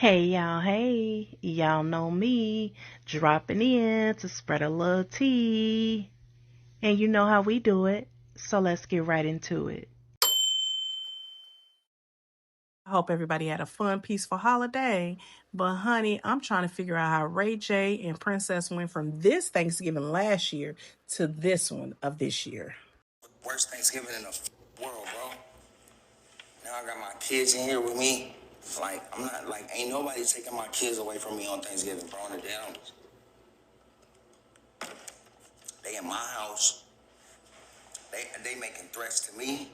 Hey, y'all know me, dropping in to spread a little tea. And you know how we do it, so let's get right into it. I hope everybody had a fun, peaceful holiday. But honey, I'm trying to figure out how RayJ and Princess went from this Thanksgiving last year to this one of this year. Worst Thanksgiving in the world, bro. Now I got my kids in here with me. Like, I'm not, like, ain't nobody taking my kids away from me on Thanksgiving, bro. And they in my house. They making threats to me.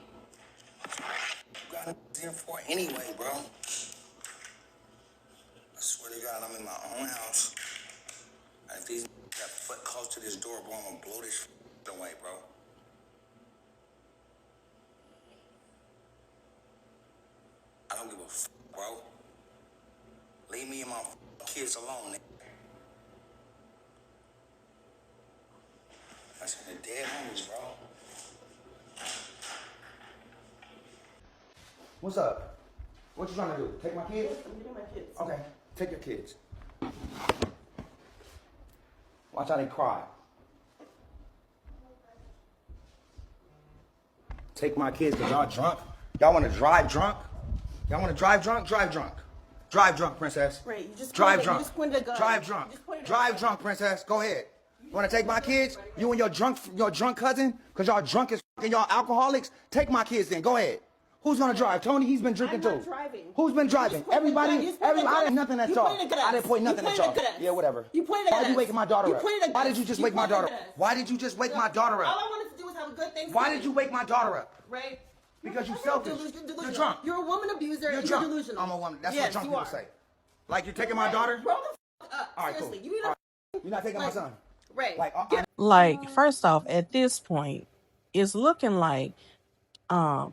You got them here for anyway, bro. I swear to God, I'm in my own house. And if these got foot close to this door, bro, I'm gonna blow this away, bro. I don't give a bro. Leave me and my kids alone, nigga. That's the dead homies, bro. What's up? What you trying to do? Take my kids? I'm getting my kids. Okay, take your kids. Watch how they cry. Take my kids because y'all drunk. Y'all want to drive drunk? Y'all want to drive drunk? Drive drunk. Drive drunk, princess. Right, you just drive pointed, drunk. You just pointed a gun. Drive drunk. Drive drunk, princess. Go ahead. You want to take my kids? You and your drunk cousin? Because y'all drunk as and y'all alcoholics? Take my kids then. Go ahead. Who's gonna drive? Tony, he's been drinking I'm not too. driving. Who's been driving? Everybody. I didn't nothing at y'all. I didn't point nothing at y'all. Yeah, whatever. You pointed at us. Why are you waking my daughter up? Why did you just wake my daughter up? Why did you just wake my daughter All up? I wanted to do was have a good Thanksgiving. Why did you wake my daughter up? Right? Because you're selfish. Delusional. You're drunk. You're a woman abuser. You're and drunk. You're delusional. I'm a woman. That's yes, what drunk you people are. say. Like you're taking my daughter? Grow the up. All right, Seriously, cool. you need to. You're not taking my son. Right. Like, first off, at this point, it's looking like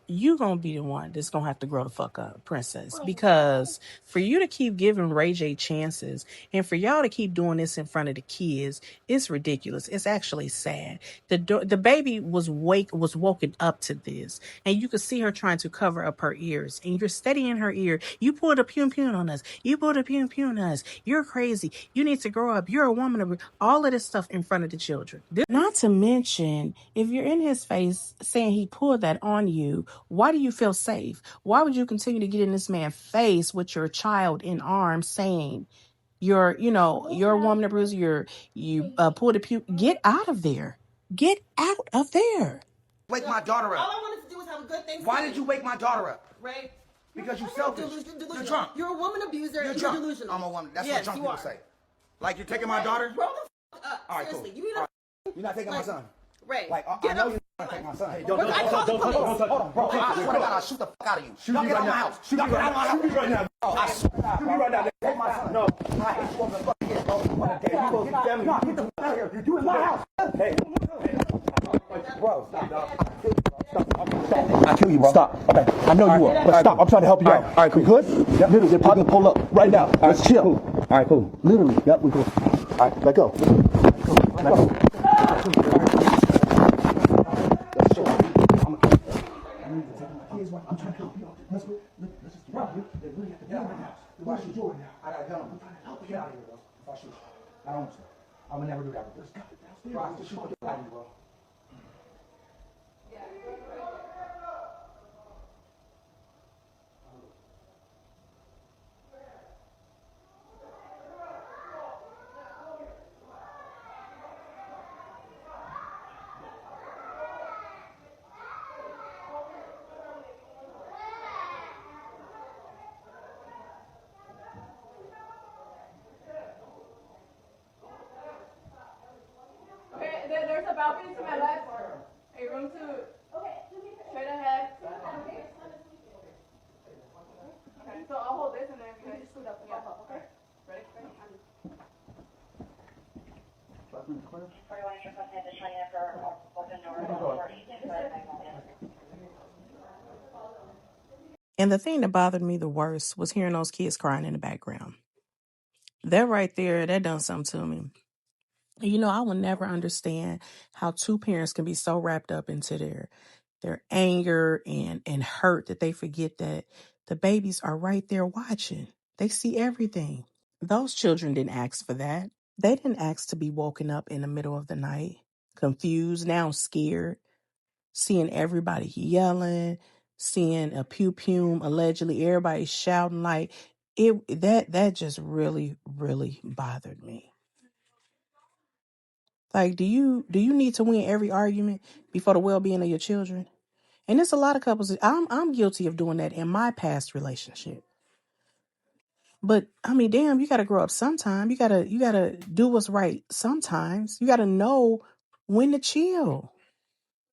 you gonna be the one that's gonna have to grow the fuck up, princess, because for you to keep giving RayJ chances and for y'all to keep doing this in front of the kids, it's ridiculous. It's actually sad. The baby was woken up to this, and you could see her trying to cover up her ears, and you're steady in her ear. You pulled a pum on us. You pulled a pum on us. You're crazy. You need to grow up. You're a woman of all of this stuff in front of the children. Not to mention, if you're in his face saying he pulled that on you, why do you feel safe? Why would you continue to get in this man's face with your child in arms saying you're a woman of bruise, you pulled a puke? Get out of there. Get out of there. Wake my daughter All up. I wanted to do was have a good Thanksgiving. Why did you wake my daughter up? Right? Because you're selfish. Delusional. You're drunk. You're a woman abuser. You're and drunk. You're delusional. I'm a woman. That's yes, what drunk you people are. say. Like you're taking my daughter? Grow the up. All right, Seriously, cool. you need to. You're not taking my son. Right. Like I know you're not taking my son. Hey, don't Hold on, bro. I swear to God, I'll shoot the fuck out of you. Y'all get out of my house. Y'all get out of my house. Shoot me right now. I swear to God, Shoot me right now. take my son. No. I hate you over the fucking head, bro. Hey, you supposed to get family. No, get the fuck out of here. You in my house. Hey. Bro, stop. I kill you, bro. Stop. Okay. I know you will. But stop. I'm trying to help you out. All right, cool. You good? Yep. Literally, they're probably gonna pull up right now. Let's chill. All right, cool. Literally. Yep, we cool. All right, let go. Let go. Let's chill. I'm trying to help you out. Let's go. Let's just get out of here. They really have to get out of my house. Why should you right now? I gotta help. I'm trying to help you. Get out of here, bro. If I shoot you. I don't want to. I would never do that. Let's go. Bro, I can shoot you out of here, bro. Okay, there's a balcony to my left. A room to straight ahead. Okay, so I'll hold this and then you just scoot up and get up, okay? Ready? And the thing that bothered me the worst was hearing those kids crying in the background. That right there, that done something to me. I will never understand how two parents can be so wrapped up into their anger and hurt that they forget that the babies are right there watching. They see everything. Those children didn't ask for that. They didn't ask to be woken up in the middle of the night, confused, now scared, seeing everybody yelling, seeing a pew pew, allegedly everybody shouting like it. That just really, really bothered me. Like, do you need to win every argument before the well-being of your children? And there's a lot of couples. I'm guilty of doing that in my past relationship. But I mean, damn, you gotta grow up sometime. You gotta do what's right sometimes. You gotta know when to chill.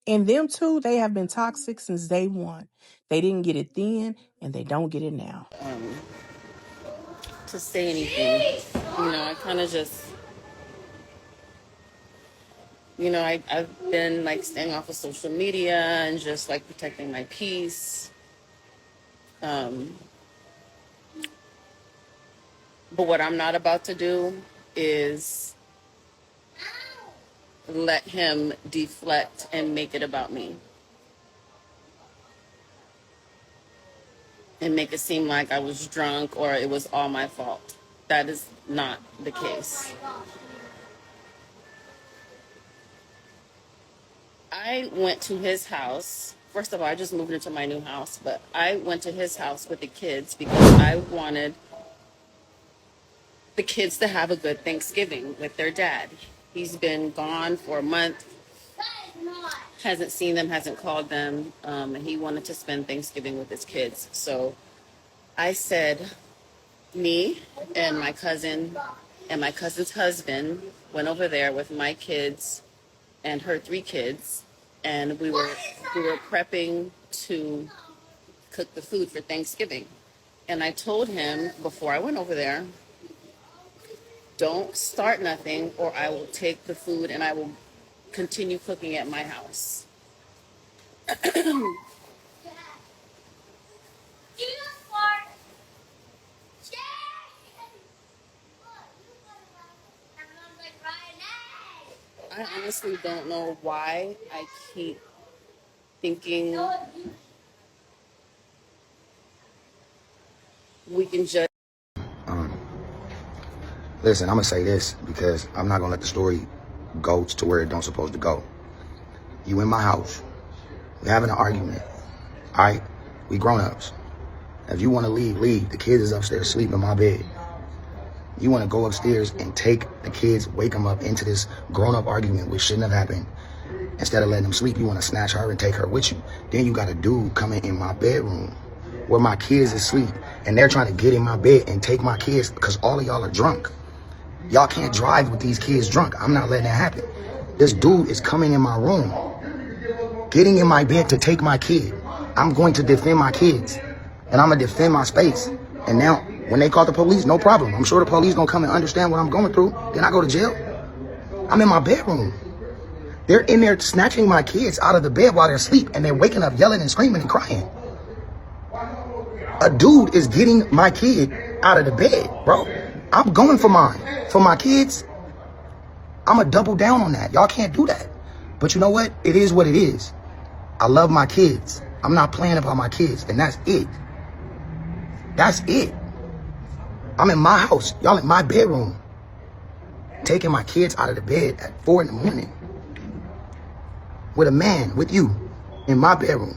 And them two, they have been toxic since day one. They didn't get it then, and they don't get it now. To say anything, I kind of just, I've been like staying off of social media and just like protecting my peace. But what I'm not about to do is let him deflect and make it about me and make it seem like I was drunk or it was all my fault. That is not the case. I went to his house. First of all, I just moved into my new house, but I went to his house with the kids because I wanted the kids to have a good Thanksgiving with their dad. He's been gone for a month, hasn't seen them, hasn't called them, and he wanted to spend Thanksgiving with his kids. So I said, me and my cousin and my cousin's husband went over there with my kids and her 3 kids, and we were prepping to cook the food for Thanksgiving. And I told him before I went over there, don't start nothing or I will take the food and I will continue cooking at my house. I honestly don't know why I keep thinking we can just... Listen, I'm gonna say this because I'm not gonna let the story go to where it don't supposed to go. You in my house, we having an argument, all right? We grown-ups. If you wanna leave, leave. The kids is upstairs sleeping in my bed. You wanna go upstairs and take the kids, wake them up into this grown-up argument which shouldn't have happened. Instead of letting them sleep, you wanna snatch her and take her with you. Then you got a dude coming in my bedroom where my kids is asleep and they're trying to get in my bed and take my kids because all of y'all are drunk. Y'all can't drive with these kids drunk. I'm not letting that happen. This dude is coming in my room, getting in my bed to take my kid. I'm going to defend my kids, and I'm going to defend my space. And now, when they call the police, no problem. I'm sure the police going to come and understand what I'm going through. Then I go to jail. I'm in my bedroom. They're in there snatching my kids out of the bed while they're asleep, and they're waking up yelling and screaming and crying. A dude is getting my kid out of the bed, bro. I'm going for mine. For my kids, I'm going to double down on that. Y'all can't do that. But you know what? It is what it is. I love my kids. I'm not playing about my kids. And that's it. That's it. I'm in my house. Y'all in my bedroom. Taking my kids out of the bed at 4 in the morning. With a man, with you, in my bedroom.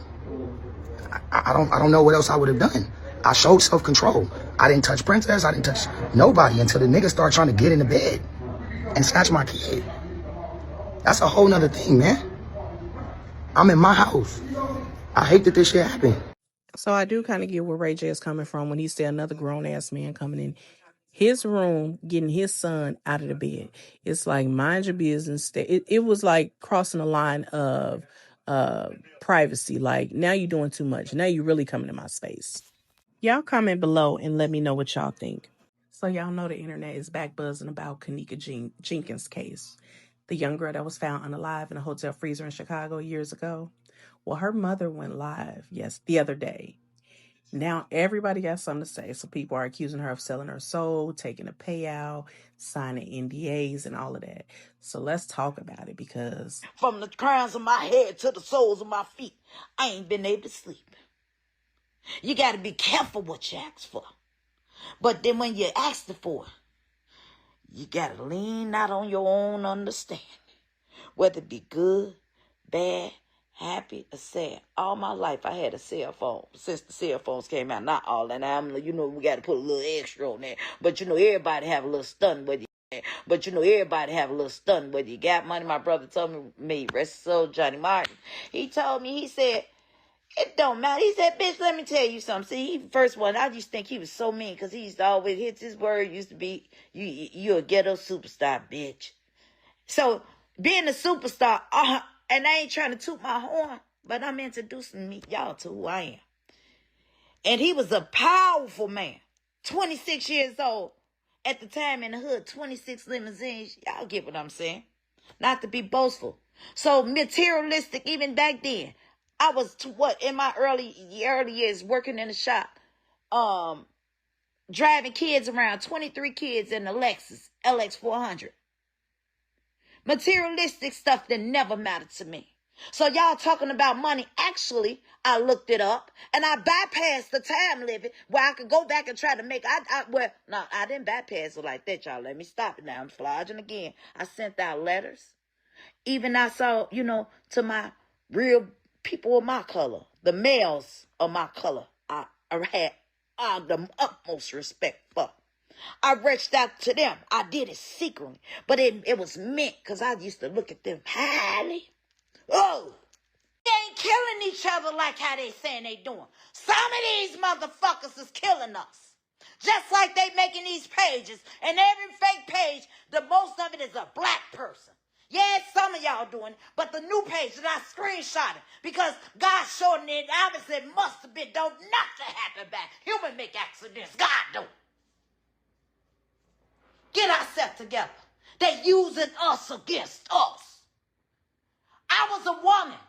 I don't know what else I would have done. I showed self-control. I didn't touch Princess. I didn't touch nobody until the nigga started trying to get in the bed and snatch my kid. That's a whole nother thing, man. I'm in my house. I hate that this shit happened. So I do kind of get where RayJ is coming from when he said another grown-ass man coming in his room, getting his son out of the bed. It's like, mind your business. It was like crossing the line of privacy. Like, now you're doing too much. Now you're really coming to my space. Y'all comment below and let me know what y'all think. So y'all know the internet is back buzzing about Kenneka Jenkins' case. The young girl that was found unalive in a hotel freezer in Chicago years ago. Well, her mother went live, the other day. Now everybody got something to say. So people are accusing her of selling her soul, taking a payout, signing NDAs and all of that. So let's talk about it because... From the crowns of my head to the soles of my feet, I ain't been able to sleep. You got to be careful what you ask for. But then when you ask for it, you got to lean not on your own understanding. Whether it be good, bad, happy, or sad. All my life, I had a cell phone. Since the cell phones came out, not all that. We got to put a little extra on there. But, everybody have a little stun with you. But, everybody have a little stun whether you got money. My brother told me, rest his soul, Johnny Martin. He told me, he said, it don't matter. He said, bitch, let me tell you something. See, first one, I used to think he was so mean because he used to always hit his word, used to be, you a ghetto superstar, bitch. So, being a superstar, and I ain't trying to toot my horn, but I'm introducing y'all to who I am. And he was a powerful man, 26 years old. At the time in the hood, 26 limousines. Y'all get what I'm saying. Not to be boastful. So materialistic even back then. I was, in my early years working in the shop, driving kids around, 23 kids in the Lexus, LX 400. Materialistic stuff that never mattered to me. So y'all talking about money. Actually, I looked it up and I bypassed the time limit where I could go back and try to make. I didn't bypass it like that, y'all. Let me stop it now. I'm flogging again. I sent out letters. Even I saw, to my real people of my color, the males of my color, I had the utmost respect for. I reached out to them. I did it secretly, but it was meant because I used to look at them highly. Oh, they ain't killing each other like how they saying they doing. Some of these motherfuckers is killing us. Just like they making these pages. And every fake page, the most of it is a black person. Yeah, some of y'all doing it. But the new page that I screenshotted, because God showed it, obviously it must have been, don't nothing happen back. Human make accidents. God don't. Get ourselves together. They using us against us. I was a woman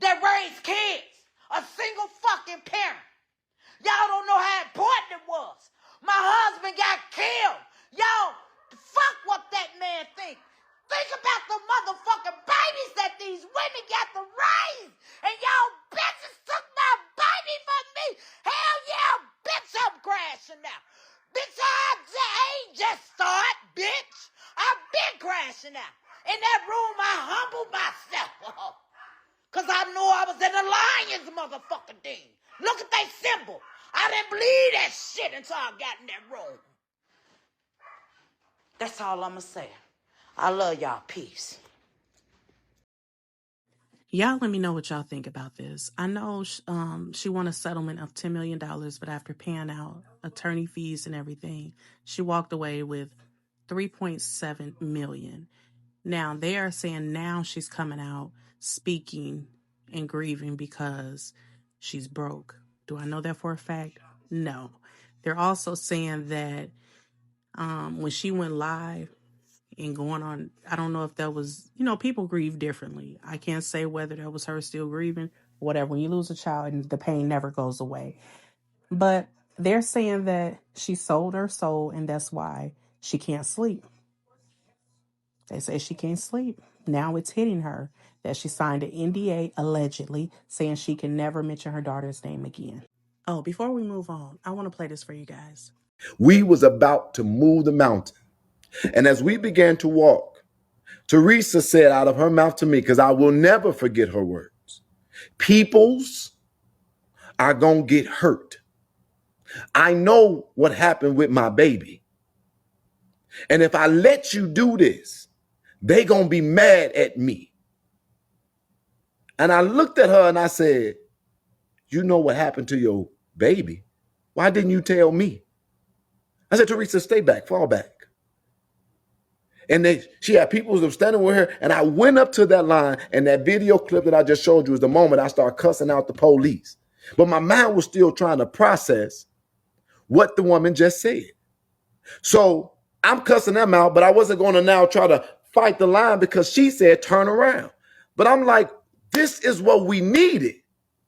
that raised kids, a single fucking parent. Y'all don't know how important it was. My husband got killed. Y'all, fuck what that man think. Think about the motherfucking babies that these women got to raise. And y'all bitches took my baby from me. Hell yeah, bitch, I'm crashing now. Bitch, I ain't just start, bitch. I've been crashing out. In that room, I humbled myself. Because I knew I was in the Lions motherfucking thing. Look at that symbol. I didn't believe that shit until I got in that room. That's all I'm going to say. I love y'all. Peace. Y'all let me know what y'all think about this. I know she won a settlement of $10 million, but after paying out attorney fees and everything, she walked away with $3.7 million. Now, they are saying now she's coming out speaking and grieving because she's broke. Do I know that for a fact? No. They're also saying that when she went live and going on, I don't know if that was, people grieve differently. I can't say whether that was her still grieving, whatever. When you lose a child, and the pain never goes away. But they're saying that she sold her soul and that's why she can't sleep. They say she can't sleep. Now it's hitting her that she signed an NDA, allegedly, saying she can never mention her daughter's name again. Oh, before we move on, I want to play this for you guys. We was about to move the mountain. And as we began to walk, Teresa said out of her mouth to me, because I will never forget her words, peoples are going to get hurt. I know what happened with my baby. And if I let you do this, they going to be mad at me. And I looked at her and I said, you know what happened to your baby? Why didn't you tell me? I said, Teresa, stay back, fall back. And she had people who were standing with her, and I went up to that line, and that video clip that I just showed you is the moment I started cussing out the police. But my mind was still trying to process what the woman just said. So I'm cussing them out, but I wasn't going to now try to fight the line because she said turn around. But I'm like, this is what we needed.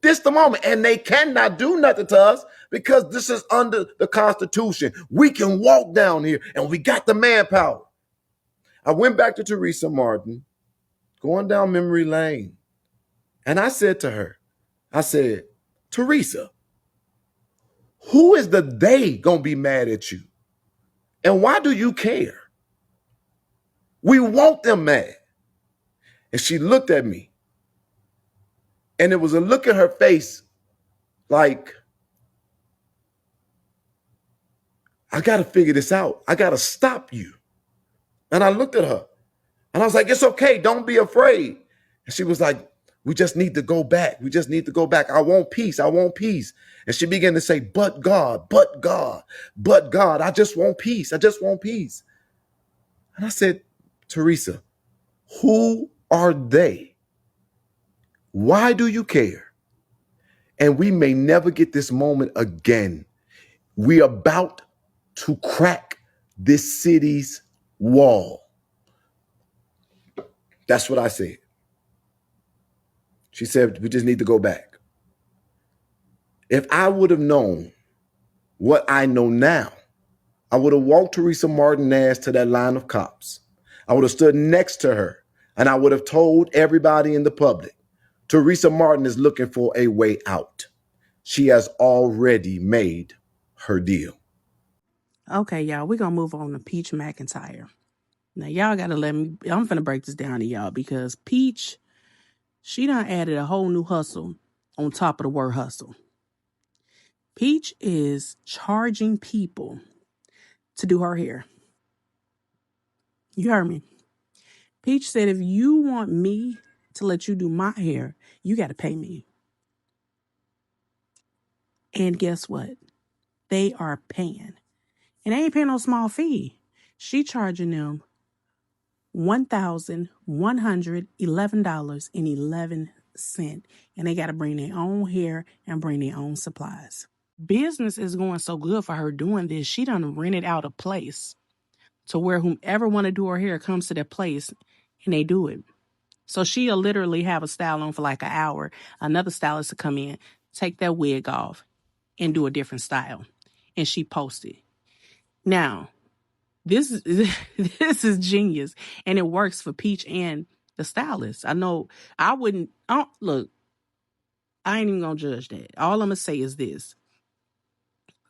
This the moment. And they cannot do nothing to us because this is under the Constitution. We can walk down here and we got the manpower. I went back to Teresa Martin, going down memory lane. And I said to her, I said, Teresa, Who is the they gonna be mad at you? And why do you care? We want them mad. And she looked at me, and it was a look in her face like, I gotta figure this out. I gotta stop you. And I looked at her, and I was like, it's okay, don't be afraid. And she was like, we just need to go back. We just need to go back. I want peace. I want peace. And she began to say, but God, but God, but God. I just want peace. I just want peace. And I said, Teresa, who are they? Why do you care? And we may never get this moment again. We are about to crack this city's wall. That's what I said. She said, we just need to go back. If I would have known what I know now, I would have walked Teresa Martinez to that line of cops. I would have stood next to her, and I would have told everybody in the public, Teresa Martin is looking for a way out. She has already made her deal. Okay, y'all, we're gonna move on to Peach McIntyre. Now, y'all gotta let me, I'm finna break this down to y'all because Peach, she done added a whole new hustle on top of the word hustle. Peach is charging people to do her hair. You heard me. Peach said, if you want me to let you do my hair, you got to pay me. And guess what? They are paying. And they ain't paying no small fee. She charging them $1,111.11. And they got to bring their own hair and bring their own supplies. Business is going so good for her doing this. She done rented out a place to where whomever want to do her hair comes to that place and they do it. So she'll literally have a style on for like an hour. Another stylist to come in, take that wig off, and do a different style. And she posted. Now, this is genius. And it works for Peach and the stylist. I know look, I ain't even gonna judge that. All I'm gonna say is this.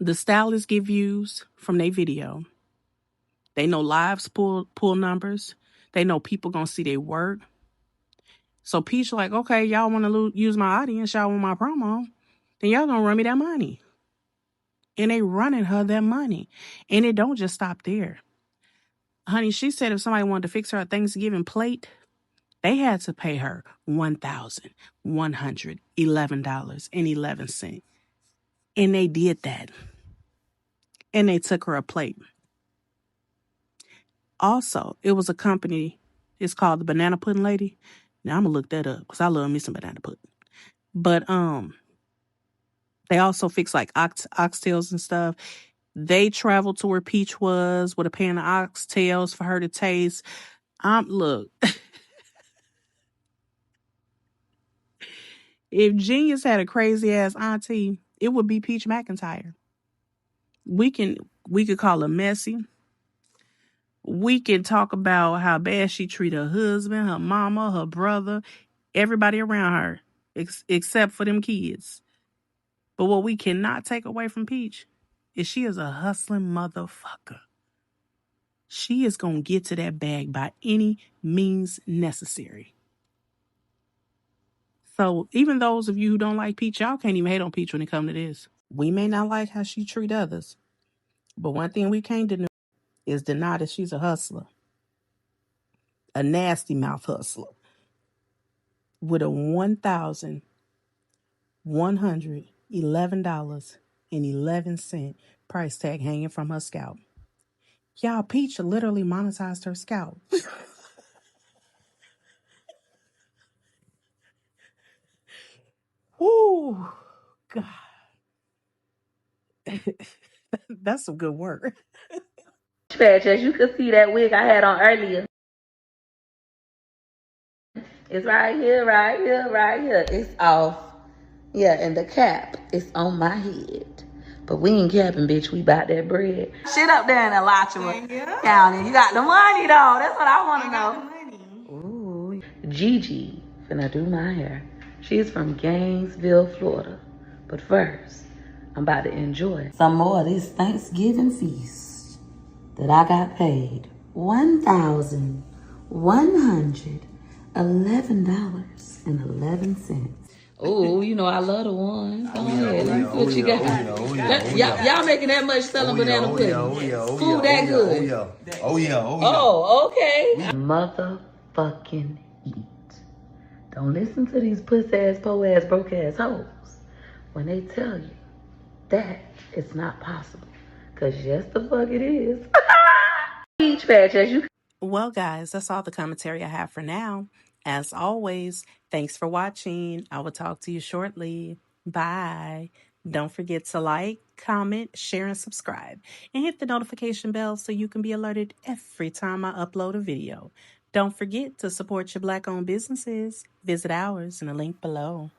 The stylists get views from their video. They know lives pull numbers. They know people gonna see their work. So Peach like, okay, y'all want to use my audience, y'all want my promo, then y'all gonna run me that money. And they running her that money. And it don't just stop there. Honey, she said if somebody wanted to fix her a Thanksgiving plate, they had to pay her $1,111.11. And they did that. And they took her a plate. Also, it was a company, it's called the Banana Pudding Lady. Now I'm gonna look that up because I love me some banana pudding. But they also fix like oxtails and stuff. They traveled to where Peach was with a pan of oxtails for her to taste. Look, if Genius had a crazy ass auntie, it would be Peach McIntyre. We could call her messy. We can talk about how bad she treat her husband, her mama, her brother, everybody around her, except for them kids. But what we cannot take away from Peach is she is a hustling motherfucker. She is going to get to that bag by any means necessary. So even those of you who don't like Peach, y'all can't even hate on Peach when it comes to this. We may not like how she treat others, but one thing we can't deny that she's a hustler. A nasty mouth hustler. With a $1,111.11 price tag hanging from her scalp. Y'all, Peach literally monetized her scalp. Woo, God. That's some good work. As you can see, that wig I had on earlier. It's right here, right here, right here. It's off. Yeah, and the cap is on my head. But we ain't capping, bitch. We bought that bread. Shit up there in Alachua County. You got the money, though. That's what I want to know. Ooh. Gigi finna do my hair. She's from Gainesville, Florida. But first, I'm about to enjoy some more of this Thanksgiving feast that I got paid $1,111.11. Oh, you know I love the ones. Go ahead. Let me see what you got. Y'all making that much selling banana pudding? Food that good? Oh, okay. Motherfucking eat. Don't listen to these puss-ass, po-ass, broke-ass hoes when they tell you that it's not possible. Because yes, the fuck it is. Each batch as you. Well, guys, that's all the commentary I have for now. As always, thanks for watching. I will talk to you shortly. Bye. Don't forget to like, comment, share, and subscribe. And hit the notification bell so you can be alerted every time I upload a video. Don't forget to support your Black-owned businesses. Visit ours in the link below.